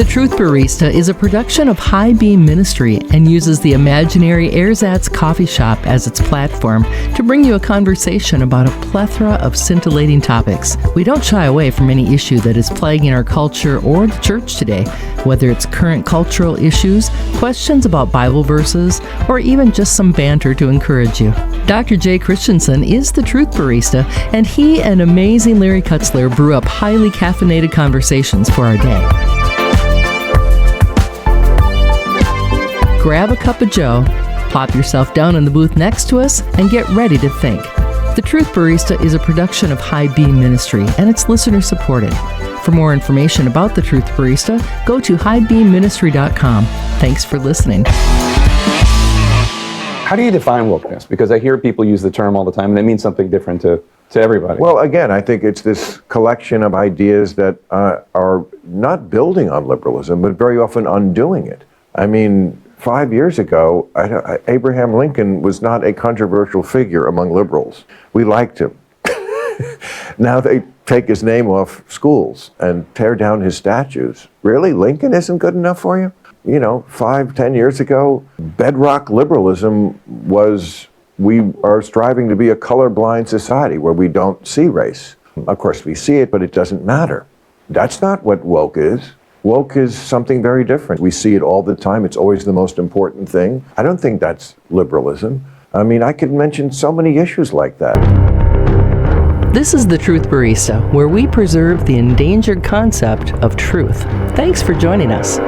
Truth Barista is a production of High Beam Ministry and uses the imaginary Ersatz coffee shop as its platform to bring you a conversation about a plethora of scintillating topics. We don't shy away from any issue that is plaguing our culture or the church today, whether it's current cultural issues, questions about Bible verses, or even just some banter to encourage you. Dr. Jay Christensen is the Truth Barista, and he and amazing Larry Kutzler brew up highly caffeinated conversations for our day. Grab a cup of joe, plop yourself down in the booth next to us, and get ready to think. The Truth Barista is a production of High Beam Ministry, and it's listener supported. For more information about the Truth Barista, go to highbeamministry.com. Thanks for listening. How do you define wokeness? Because I hear people use the term all the time, and it means something different to everybody. Well, again, I think it's this collection of ideas that are not building on liberalism, but very often undoing it. I mean, 5 years ago, Abraham Lincoln was not a controversial figure among liberals. We liked him. Now they take his name off schools and tear down his statues. Really? Lincoln isn't good enough for you? You know, 5-10 years ago, bedrock liberalism was we are striving to be a colorblind society where we don't see race. Of course, we see it, but it doesn't matter. That's not what woke is. Woke is something very different. We see it all the time. It's always the most important thing. I don't think that's liberalism. I mean, I could mention so many issues like that. This is the Truth Barista, where we preserve the endangered concept of truth. Thanks for joining us.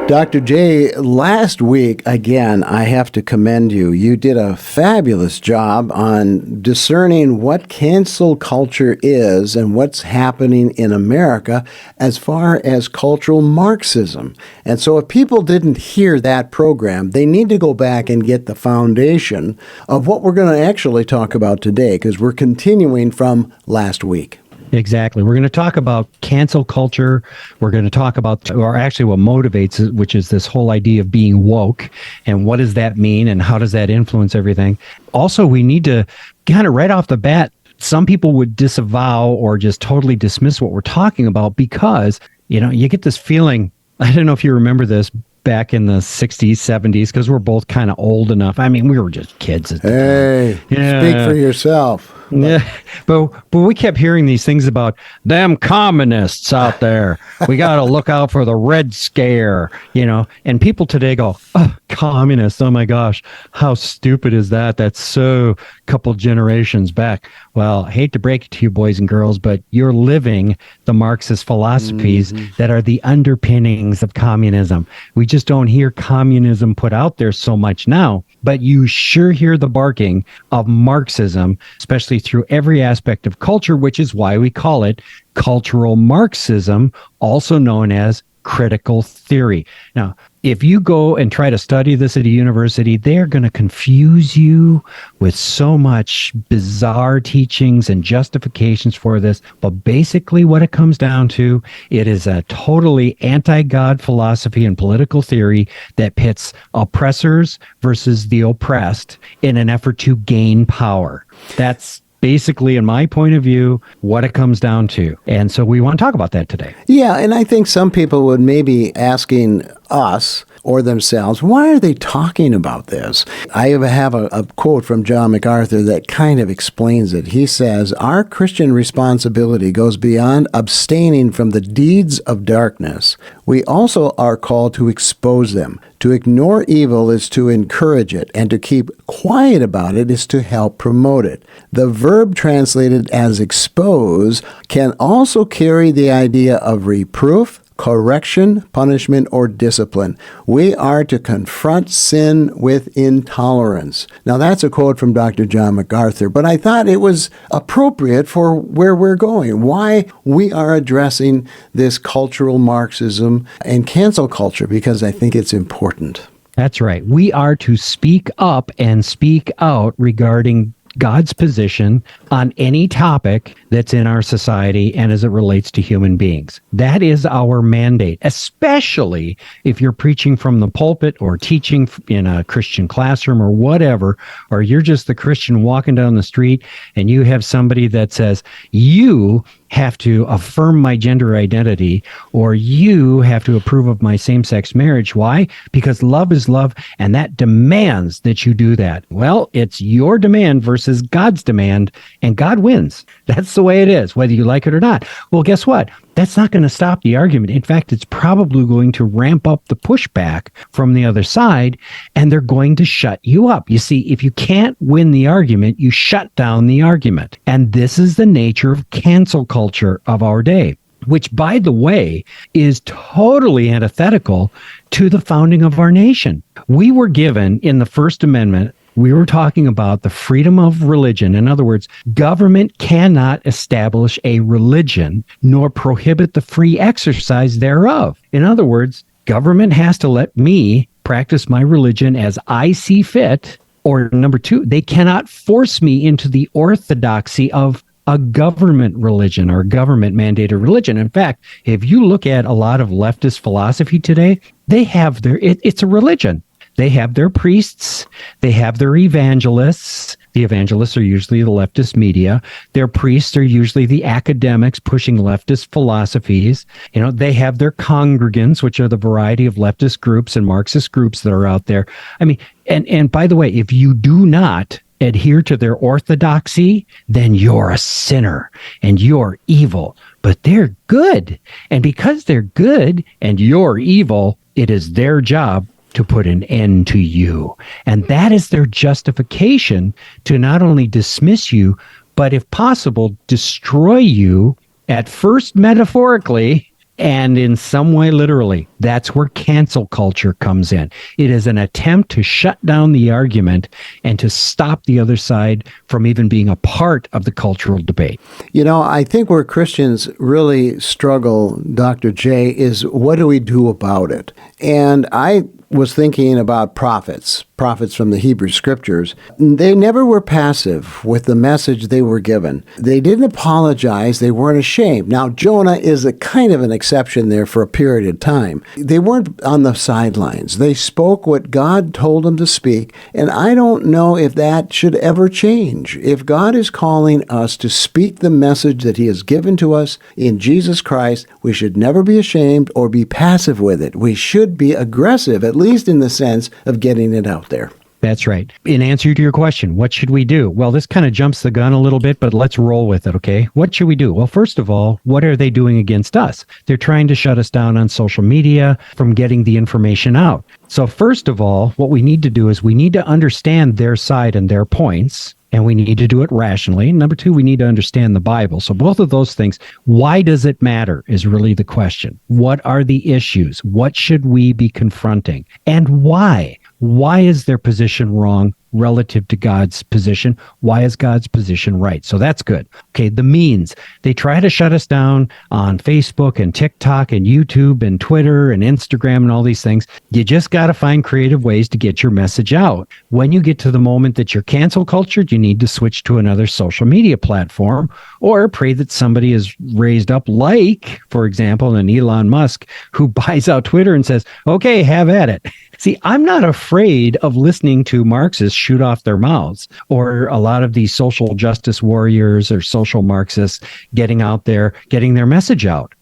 Dr. J, last week, again, I have to commend you. You did a fabulous job on discerning what cancel culture is and what's happening in America as far as cultural Marxism. And so if people didn't hear that program, they need to go back and get the foundation of what we're going to actually talk about today, because we're continuing from last week. Exactly. We're going to talk about cancel culture. We're going to talk about, or actually what motivates it, which is this whole idea of being woke, and what does that mean and how does that influence everything. Also, we need to kind of right off the bat, some people would disavow or just totally dismiss what we're talking about because, you know, you get this feeling, I don't know if you remember this, back in the 60s, 70s, because we're both kind of old enough. I mean, we were just kids at the time. Yeah. Speak for yourself. Yeah, but we kept hearing these things about them communists out there. We got to look out for the Red Scare, you know. And people today go, "Oh, communists! Oh my gosh, how stupid is that? That's so couple generations back." Well, I hate to break it to you, boys and girls, but you're living the Marxist philosophies that are the underpinnings of communism. We just don't hear communism put out there so much now, but you sure hear the barking of Marxism, especially through every aspect of culture, which is why we call it cultural Marxism, also known as critical theory. Now, if you go and try to study this at a university, they're going to confuse you with so much bizarre teachings and justifications for this. But basically what it comes down to, it is a totally anti-God philosophy and political theory that pits oppressors versus the oppressed in an effort to gain power. That's basically, in my point of view, what it comes down to. And so we want to talk about that today. Yeah, and I think some people would maybe asking us or themselves, why are they talking about this? I have a quote from John MacArthur that kind of explains it. He says, "Our Christian responsibility goes beyond abstaining from the deeds of darkness. We also are called to expose them. To ignore evil is to encourage it, and to keep quiet about it is to help promote it. The verb translated as expose can also carry the idea of reproof, correction, punishment, or discipline. We are to confront sin with intolerance." Now, that's a quote from Dr. John MacArthur, but I thought it was appropriate for where we're going, why we are addressing this cultural Marxism and cancel culture, because I think it's important. That's right. We are to speak up and speak out regarding God's position on any topic that's in our society and as it relates to human beings. That is our mandate, especially if you're preaching from the pulpit or teaching in a Christian classroom or whatever, or you're just the Christian walking down the street and you have somebody that says, you have to affirm my gender identity, or you have to approve of my same-sex marriage. Why? Because love is love, and that demands that you do that. Well, it's your demand versus God's demand, and God wins. That's the way it is, whether you like it or not. Well, guess what? That's not going to stop the argument. In fact, it's probably going to ramp up the pushback from the other side, and they're going to shut you up. You see, if you can't win the argument, you shut down the argument. And this is the nature of cancel culture of our day, which, by the way, is totally antithetical to the founding of our nation. We were given in the First Amendment, we were talking about the freedom of religion. In other words, government cannot establish a religion nor prohibit the free exercise thereof. In other words, government has to let me practice my religion as I see fit. Or number two, they cannot force me into the orthodoxy of a government religion or government mandated religion. In fact, if you look at a lot of leftist philosophy today, they have it's a religion. They have their priests, they have their evangelists. The evangelists are usually the leftist media. Their priests are usually the academics pushing leftist philosophies. They have their congregants, which are the variety of leftist groups and Marxist groups that are out there. I mean, and by the way, if you do not adhere to their orthodoxy, then you're a sinner and you're evil. But they're good. And because they're good and you're evil, it is their job to put an end to you. And that is their justification to not only dismiss you, but if possible, destroy you, at first metaphorically and in some way literally. That's where cancel culture comes in. It is an attempt to shut down the argument and to stop the other side from even being a part of the cultural debate. I think where Christians really struggle, Dr. J, is what do we do about it? And I was thinking about prophets from the Hebrew Scriptures. They never were passive with the message they were given. They didn't apologize. They weren't ashamed. Now, Jonah is a kind of an exception there for a period of time. They weren't on the sidelines. They spoke what God told them to speak, and I don't know if that should ever change. If God is calling us to speak the message that He has given to us in Jesus Christ, we should never be ashamed or be passive with it. We should be aggressive, at least in the sense of getting it out there. That's right. In answer to your question, what should we do? Well, this kind of jumps the gun a little bit, but let's roll with it, okay? What should we do? Well, first of all, what are they doing against us? They're trying to shut us down on social media from getting the information out. So first of all, what we need to do is we need to understand their side and their points, and we need to do it rationally. Number two, we need to understand the Bible. So both of those things, why does it matter is really the question. What are the issues? What should we be confronting? And why? Why is their position wrong relative to God's position? Why is God's position right? So that's good. Okay, the means. They try to shut us down on Facebook and TikTok and YouTube and Twitter and Instagram and all these things. You just got to find creative ways to get your message out. When you get to the moment that you're cancel cultured, you need to switch to another social media platform or pray that somebody is raised up like, for example, an Elon Musk who buys out Twitter and says, okay, have at it. See, I'm not afraid of listening to Marxists shoot off their mouths or a lot of these social justice warriors or social Marxists getting out there, getting their message out.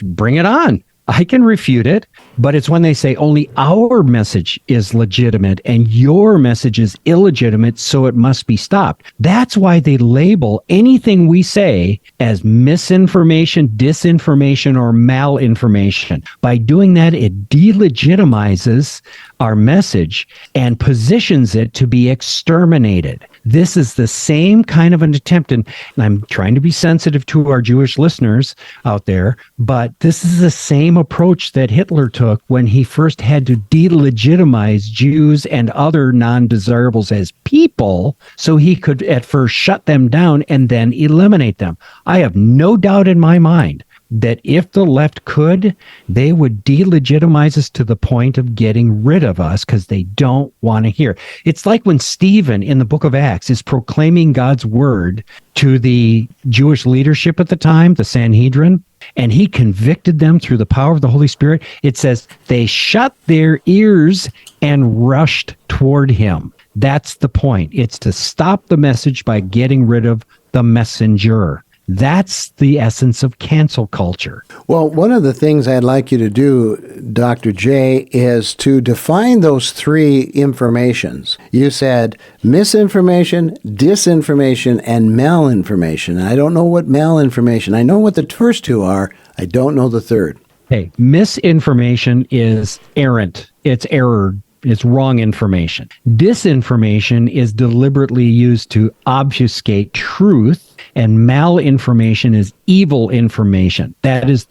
Bring it on. I can refute it, but it's when they say only our message is legitimate and your message is illegitimate, so it must be stopped. That's why they label anything we say as misinformation, disinformation, or malinformation. By doing that, it delegitimizes our message and positions it to be exterminated. This is the same kind of an attempt, and I'm trying to be sensitive to our Jewish listeners out there, but this is the same approach that Hitler took when he first had to delegitimize Jews and other non-desirables as people, so he could at first shut them down and then eliminate them. I have no doubt in my mind that if the left could, they would delegitimize us to the point of getting rid of us because they don't want to hear. It's like when Stephen in the book of Acts is proclaiming God's word to the Jewish leadership at the time, the Sanhedrin, and he convicted them through the power of the Holy Spirit. It says they shut their ears and rushed toward him. That's the point. It's to stop the message by getting rid of the messenger. That's the essence of cancel culture. Well, one of the things I'd like you to do, Dr. J, is to define those three informations. You said misinformation, disinformation, and malinformation. I don't know what malinformation. I know what the first two are. I don't know the third. Hey, misinformation is errant. It's error. It's wrong information. Disinformation is deliberately used to obfuscate truth, and malinformation is evil information. This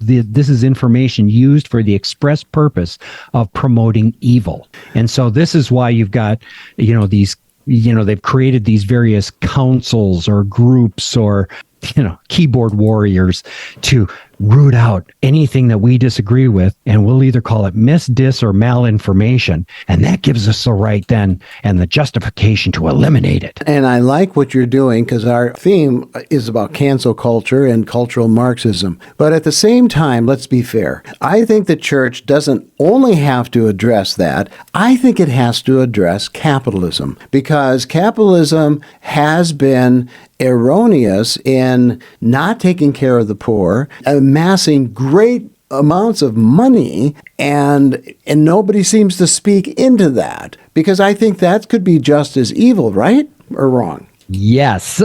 is information used for the express purpose of promoting evil. And so this is why you've got, they've created these various councils or groups or keyboard warriors to root out anything that we disagree with, and we'll either call it dis, or malinformation, and that gives us the right then and the justification to eliminate it. And I like what you're doing because our theme is about cancel culture and cultural Marxism. But at the same time, let's be fair. I think the church doesn't only have to address that. I think it has to address capitalism, because capitalism has been erroneous in not taking care of the poor, amassing great amounts of money, and nobody seems to speak into that, because I think that could be just as evil, right? Or wrong? Yes,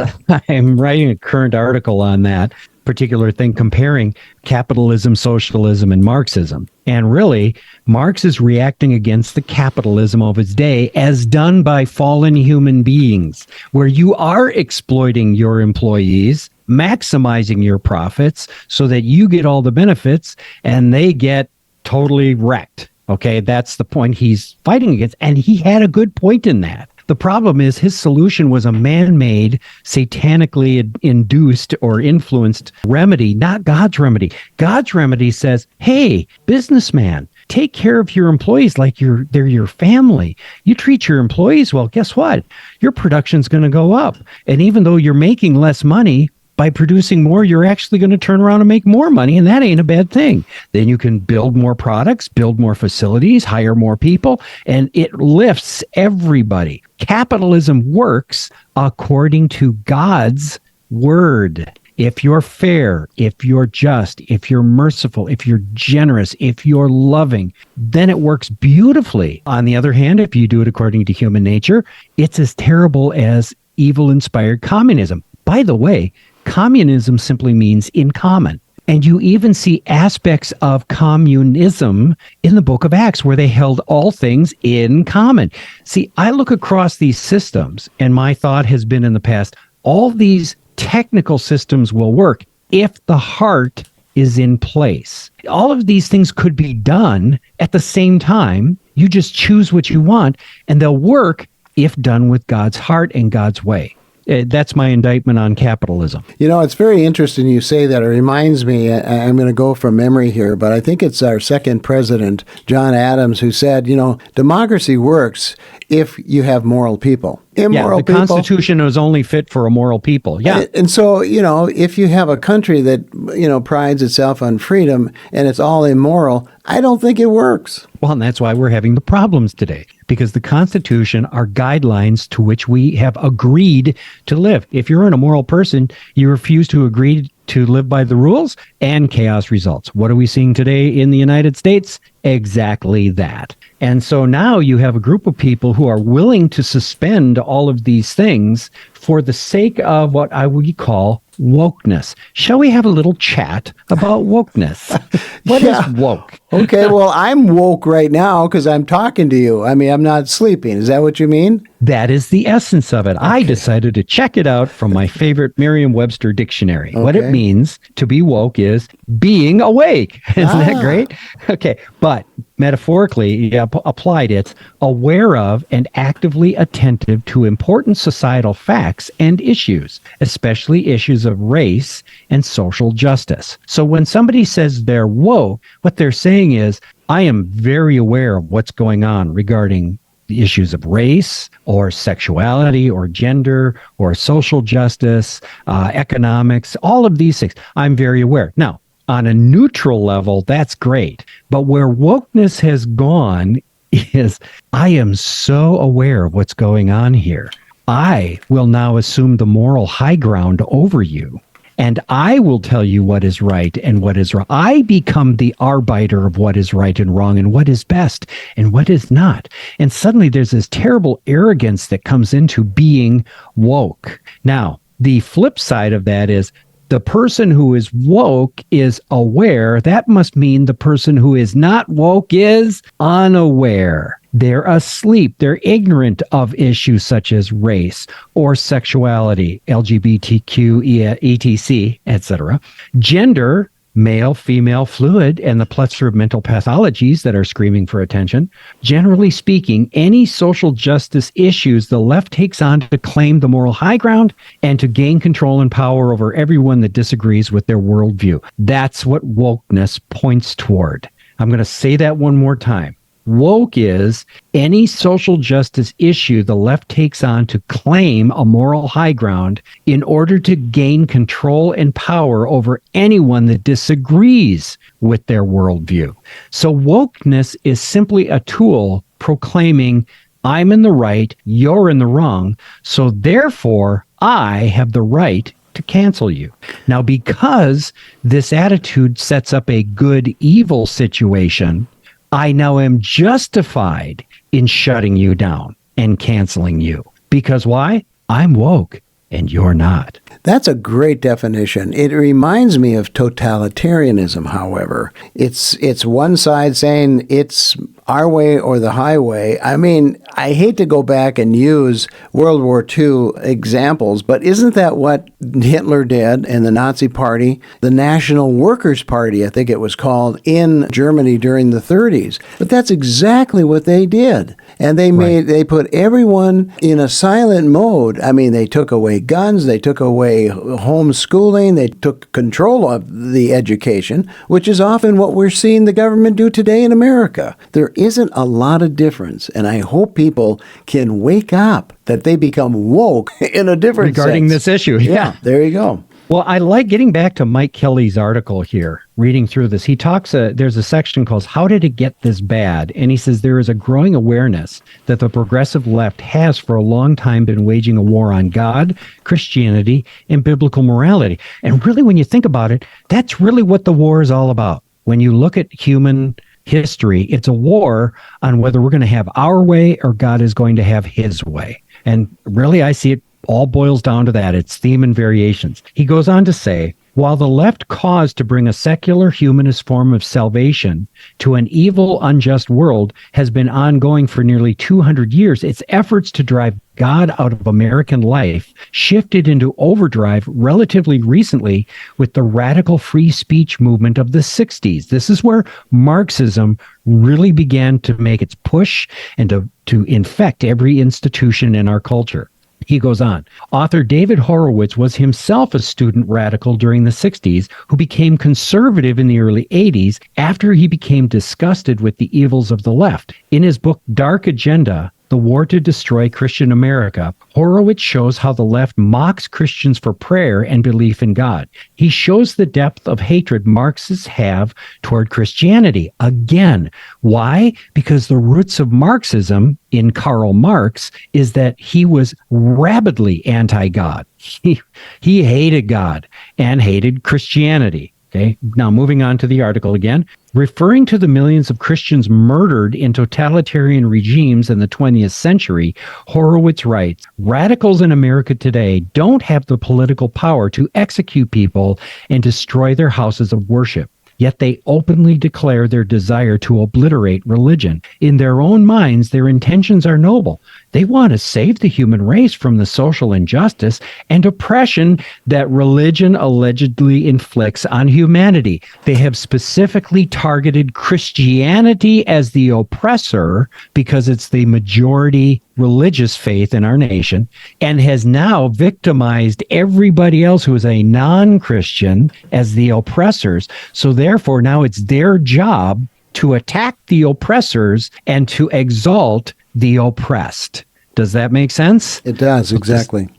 I'm writing a current article on that particular thing, comparing capitalism, socialism, and Marxism. And really, Marx is reacting against the capitalism of his day as done by fallen human beings, where you are exploiting your employees, maximizing your profits so that you get all the benefits and they get totally wrecked. Okay, that's the point he's fighting against. And he had a good point in that. The problem is his solution was a man-made, satanically induced or influenced remedy, not God's remedy. God's remedy says, hey, businessman, take care of your employees like they're your family. You treat your employees well, guess what? Your production's going to go up. And even though you're making less money, by producing more, you're actually going to turn around and make more money, and that ain't a bad thing. Then you can build more products, build more facilities, hire more people, and it lifts everybody. Capitalism works according to God's word. If you're fair, if you're just, if you're merciful, if you're generous, if you're loving, then it works beautifully. On the other hand, if you do it according to human nature, it's as terrible as evil-inspired communism. By the way, communism simply means in common. And you even see aspects of communism in the book of Acts where they held all things in common. See, I look across these systems, and my thought has been in the past, all these technical systems will work if the heart is in place. All of these things could be done at the same time. You just choose what you want, and they'll work if done with God's heart and God's way. That's my indictment on capitalism. It's very interesting you say that. It reminds me, I'm going to go from memory here, but I think it's our second president, John Adams, who said, democracy works if you have moral people. Immoral people. The Constitution is only fit for a moral people. Yeah. And so, if you have a country that, prides itself on freedom and it's all immoral, I don't think it works. Well, and that's why we're having the problems today, because the Constitution are guidelines to which we have agreed to live. If you're an immoral person, you refuse to agree to live by the rules, and chaos results. What are we seeing today in the United States? Exactly that. And so now you have a group of people who are willing to suspend all of these things for the sake of what I would call wokeness. Shall we have a little chat about wokeness? What is woke? Okay, well, I'm woke right now because I'm talking to you. I mean, I'm not sleeping. Is that what you mean? That is the essence of it. Okay. I decided to check it out from my favorite Merriam-Webster dictionary. Okay. What it means to be woke is being awake. Isn't that great? Okay, but metaphorically applied, it's aware of and actively attentive to important societal facts and issues, especially issues of race and social justice. So when somebody says they're woke, what they're saying is, I am very aware of what's going on regarding the issues of race or sexuality or gender or social justice, economics, all of these things. I'm very aware. Now, on a neutral level, that's great. But where wokeness has gone is, I am so aware of what's going on here. I will now assume the moral high ground over you. and I will tell you what is right and what is wrong. I become the arbiter of what is right and wrong and what is best and what is not. And suddenly there's this terrible arrogance that comes into being woke. Now, the flip side of that is the person who is woke is aware. That must mean the person who is not woke is unaware. They're asleep. They're ignorant of issues such as race or sexuality, LGBTQ, etc., etc., gender, male, female, fluid, and the plethora of mental pathologies that are screaming for attention. Generally speaking, any social justice issues the left takes on to claim the moral high ground and to gain control and power over everyone that disagrees with their worldview. That's what wokeness points toward. I'm going to say that one more time. Woke is any social justice issue the left takes on to claim a moral high ground in order to gain control and power over anyone that disagrees with their worldview. So wokeness is simply a tool proclaiming, I'm in the right, you're in the wrong, so therefore I have the right to cancel you. Now, because this attitude sets up a good-evil situation, I now am justified in shutting you down and canceling you. Because why? I'm woke and you're not. That's a great definition. It reminds me of totalitarianism, however. It's one side saying it's our way or the highway. I mean, I hate to go back and use World War II examples, but isn't that what Hitler did and the Nazi Party, the National Workers' Party, I think it was called, in Germany during the 30s? But that's exactly what they did. And they put everyone in a silent mode. I mean, they took away guns, they took away homeschooling, they took control of the education, which is often what we're seeing the government do today in America. There isn't a lot of difference, and I hope people can wake up, that they become woke in a different regarding sense. this issue. Yeah, there you go. Well, I like getting back to Mike Kelly's article here, reading through this. He talks, there's a section called How Did It Get This Bad? And he says there is a growing awareness that the progressive left has for a long time been waging a war on God, Christianity, and biblical morality. And really, when you think about it, that's really what the war is all about. When you look at human history, it's a war on whether we're going to have our way or God is going to have his way. And really, I see it all boils down to that. It's theme and variations. He goes on to say, while the left caused to bring a secular humanist form of salvation to an evil, unjust world has been ongoing for nearly 200 years, its efforts to drive God out of American life shifted into overdrive relatively recently with the radical free speech movement of the 60s. This is where Marxism really began to make its push and to infect every institution in our culture. He goes on. Author David Horowitz was himself a student radical during the 60s who became conservative in the early 80s after he became disgusted with the evils of the left. In his book, Dark Agenda, The War to Destroy Christian America, Horowitz shows how the left mocks Christians for prayer and belief in God. He shows the depth of hatred Marxists have toward Christianity. Again, why? Because the roots of Marxism in Karl Marx is that he was rabidly anti-God. He hated God and hated Christianity. Okay. Now, moving on to the article again. Referring to the millions of Christians murdered in totalitarian regimes in the 20th century, Horowitz writes, radicals in America today don't have the political power to execute people and destroy their houses of worship. Yet they openly declare their desire to obliterate religion. In their own minds, their intentions are noble. They want to save the human race from the social injustice and oppression that religion allegedly inflicts on humanity. They have specifically targeted Christianity as the oppressor because it's the majority religious faith in our nation, and has now victimized everybody else who is a non-Christian as the oppressors. So therefore, now it's their job to attack the oppressors and to exalt the oppressed. Does that make sense? It does, exactly.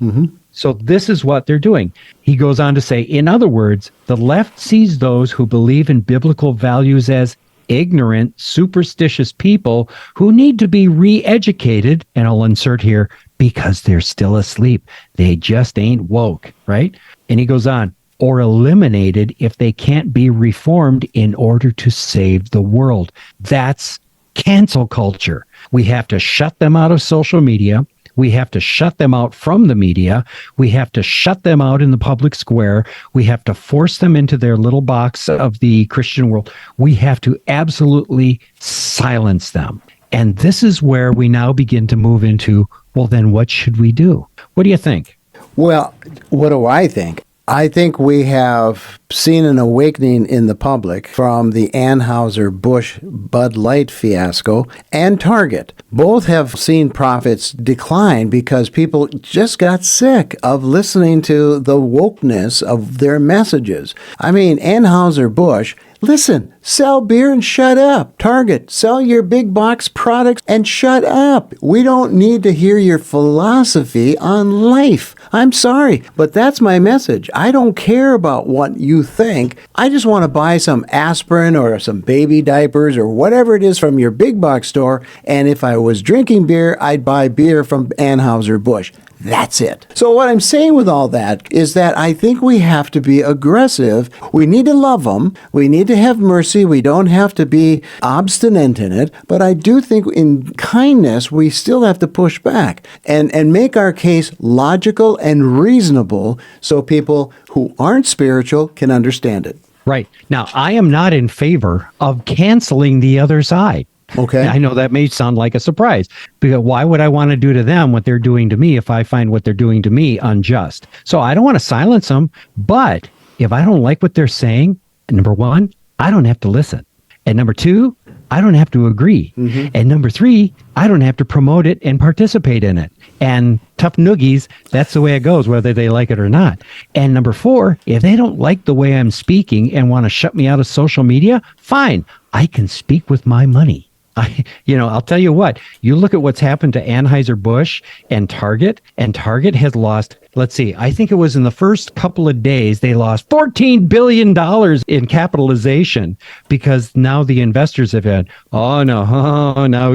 So this is what they're doing. He goes on to say, in other words, the left sees those who believe in biblical values as ignorant, superstitious people who need to be re-educated, and I'll insert here, because they're still asleep. They just ain't woke, right? And he goes on, or eliminated if they can't be reformed in order to save the world. That's cancel culture. We have to shut them out of social media. We have to shut them out from the media. We have to shut them out in the public square. We have to force them into their little box of the Christian world. We have to absolutely silence them. And this is where we now begin to move into, well, then what should we do? What do you think? Well, what do I think? I think we have seen an awakening in the public from the Anheuser-Busch Bud Light fiasco and Target. Both have seen profits decline because people just got sick of listening to the wokeness of their messages. I mean, Anheuser-Busch, listen, sell beer and shut up. Target, sell your big box products and shut up. We don't need to hear your philosophy on life. I'm sorry, but that's my message. I don't care about what you think. I just want to buy some aspirin or some baby diapers or whatever it is from your big box store. And if I was drinking beer, I'd buy beer from Anheuser-Busch. That's it. So what I'm saying with all that is that I think we have to be aggressive. We need to love them. We need to have mercy. We don't have to be obstinate in it. But I do think in kindness, we still have to push back and make our case logical and reasonable so people who aren't spiritual can understand it. Right. Now, I am not in favor of canceling the other side. Okay. I know that may sound like a surprise, because why would I want to do to them what they're doing to me if I find what they're doing to me unjust? So I don't want to silence them, but if I don't like what they're saying, number one, I don't have to listen. And number two, I don't have to agree. Mm-hmm. And number three, I don't have to promote it and participate in it. And tough noogies, that's the way it goes, whether they like it or not. And number four, if they don't like the way I'm speaking and want to shut me out of social media, fine, I can speak with my money. I'll tell you what, you look at what's happened to Anheuser-Busch and Target has lost, let's see, I think it was in the first couple of days, they lost $14 billion in capitalization because now the investors have had, now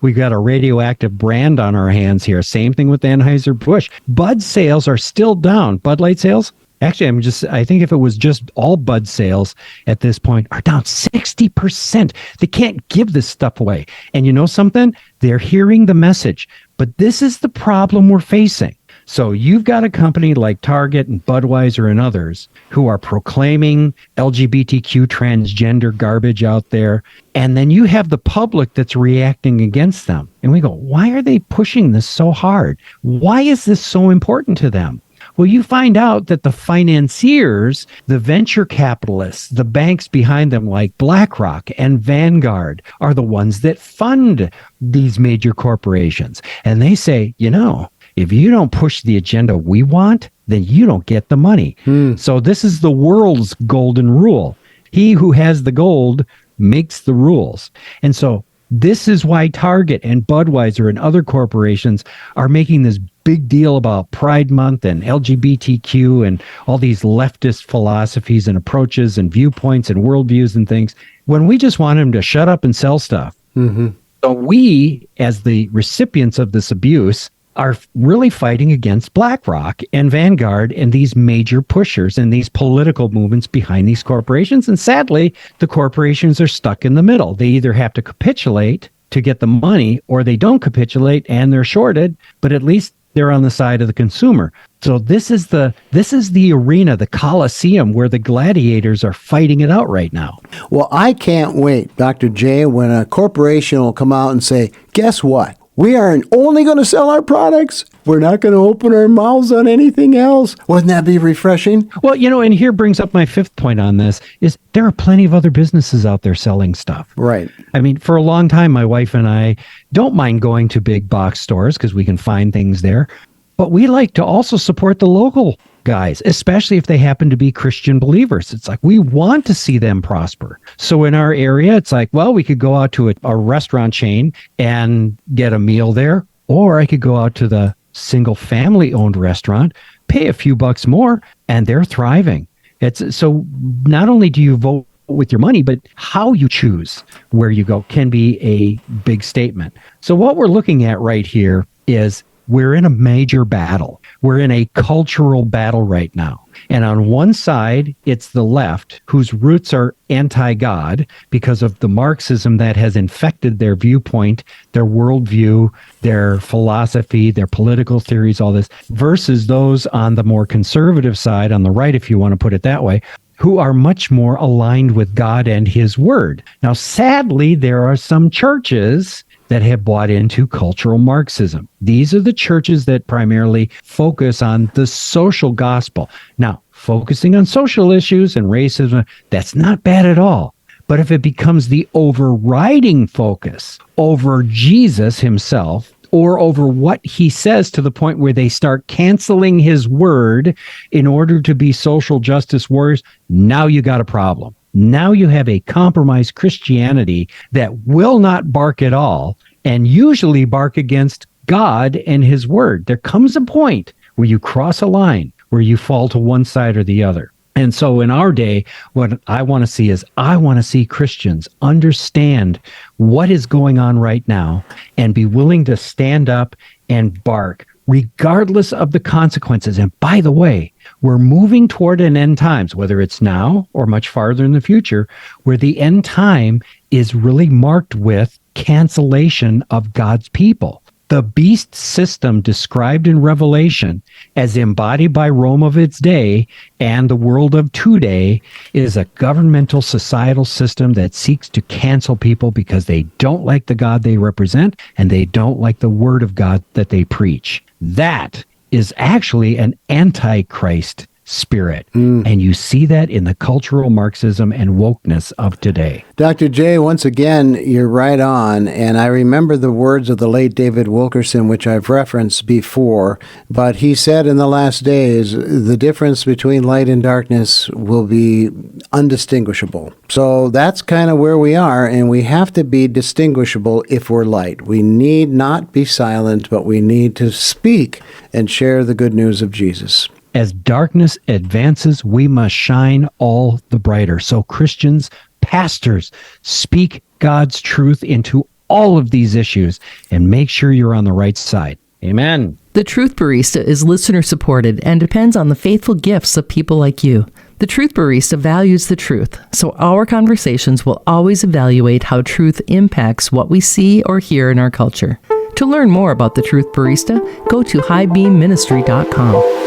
we got a radioactive brand on our hands here. Same thing with Anheuser-Busch. Bud sales are still down. Bud Light sales? Actually, I think if it was just all Bud sales at this point are down 60%. They can't give this stuff away. And you know something? They're hearing the message. But this is the problem we're facing. So you've got a company like Target and Budweiser and others who are proclaiming LGBTQ transgender garbage out there. And then you have the public that's reacting against them. And we go, why are they pushing this so hard? Why is this so important to them? Well, you find out that the financiers, the venture capitalists, the banks behind them like BlackRock and Vanguard are the ones that fund these major corporations. And they say, if you don't push the agenda we want, then you don't get the money. So this is the world's golden rule. He who has the gold makes the rules. And so this is why Target and Budweiser and other corporations are making this big deal about Pride Month and LGBTQ and all these leftist philosophies and approaches and viewpoints and worldviews and things, when we just want them to shut up and sell stuff. Mm-hmm. So we, as the recipients of this abuse, are really fighting against BlackRock and Vanguard and these major pushers and these political movements behind these corporations. And sadly, the corporations are stuck in the middle. They either have to capitulate to get the money or they don't capitulate and they're shorted, but at least they're on the side of the consumer. So this is the arena, the Coliseum, where the gladiators are fighting it out right now. Well, I can't wait, Dr. J, when a corporation will come out and say, guess what? We aren't only going to sell our products. We're not going to open our mouths on anything else. Wouldn't that be refreshing? Well, and here brings up my fifth point on this, is there are plenty of other businesses out there selling stuff. Right. I mean, for a long time, my wife and I don't mind going to big box stores because we can find things there. But we like to also support the local guys, especially if they happen to be Christian believers. It's like we want to see them prosper. So in our area, it's like, well, we could go out to a restaurant chain and get a meal there, or I could go out to the single family owned restaurant, pay a few bucks more, and they're thriving. It's so not only do you vote with your money, but how you choose where you go can be a big statement. So what we're looking at right here is we're in a major battle. We're in a cultural battle right now. And on one side, it's the left, whose roots are anti-God because of the Marxism that has infected their viewpoint, their worldview, their philosophy, their political theories, all this, versus those on the more conservative side, on the right, if you want to put it that way, who are much more aligned with God and his word. Now, sadly, there are some churches that have bought into cultural Marxism. These are the churches that primarily focus on the social gospel. Now, focusing on social issues and racism, that's not bad at all. But if it becomes the overriding focus over Jesus himself, or over what he says, to the point where they start canceling his word in order to be social justice warriors, now you got a problem. Now you have a compromised Christianity that will not bark at all and usually bark against God and his word. There comes a point where you cross a line, where you fall to one side or the other. And so in our day, what I want to see is I want to see Christians understand what is going on right now and be willing to stand up and bark, regardless of the consequences. And by the way, we're moving toward an end times, whether it's now or much farther in the future, where the end time is really marked with cancellation of God's people. The beast system described in Revelation as embodied by Rome of its day and the world of today is a governmental societal system that seeks to cancel people because they don't like the God they represent and they don't like the word of God that they preach. That is actually an antichrist spirit. And you see that in the cultural Marxism and wokeness of today. Dr. J, once again, you're right on. And I remember the words of the late David Wilkerson, which I've referenced before. But he said in the last days, the difference between light and darkness will be undistinguishable. So that's kind of where we are. And we have to be distinguishable if we're light. We need not be silent, but we need to speak and share the good news of Jesus. As darkness advances, we must shine all the brighter. So Christians, pastors, speak God's truth into all of these issues and make sure you're on the right side. Amen. The Truth Barista is listener supported and depends on the faithful gifts of people like you. The Truth Barista values the truth, so our conversations will always evaluate how truth impacts what we see or hear in our culture. To learn more about the Truth Barista, go to highbeamministry.com.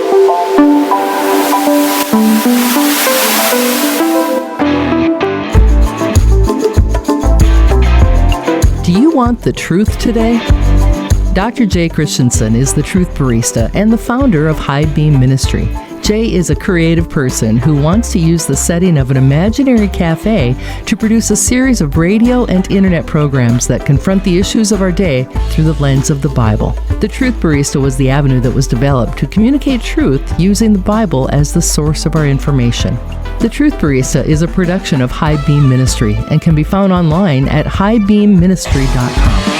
Do you want the truth today? Dr. Jay Christensen is the Truth Barista and the founder of High Beam Ministry. Jay is a creative person who wants to use the setting of an imaginary cafe to produce a series of radio and internet programs that confront the issues of our day through the lens of the Bible. The Truth Barista was the avenue that was developed to communicate truth using the Bible as the source of our information. The Truth Barista is a production of High Beam Ministry and can be found online at highbeamministry.com.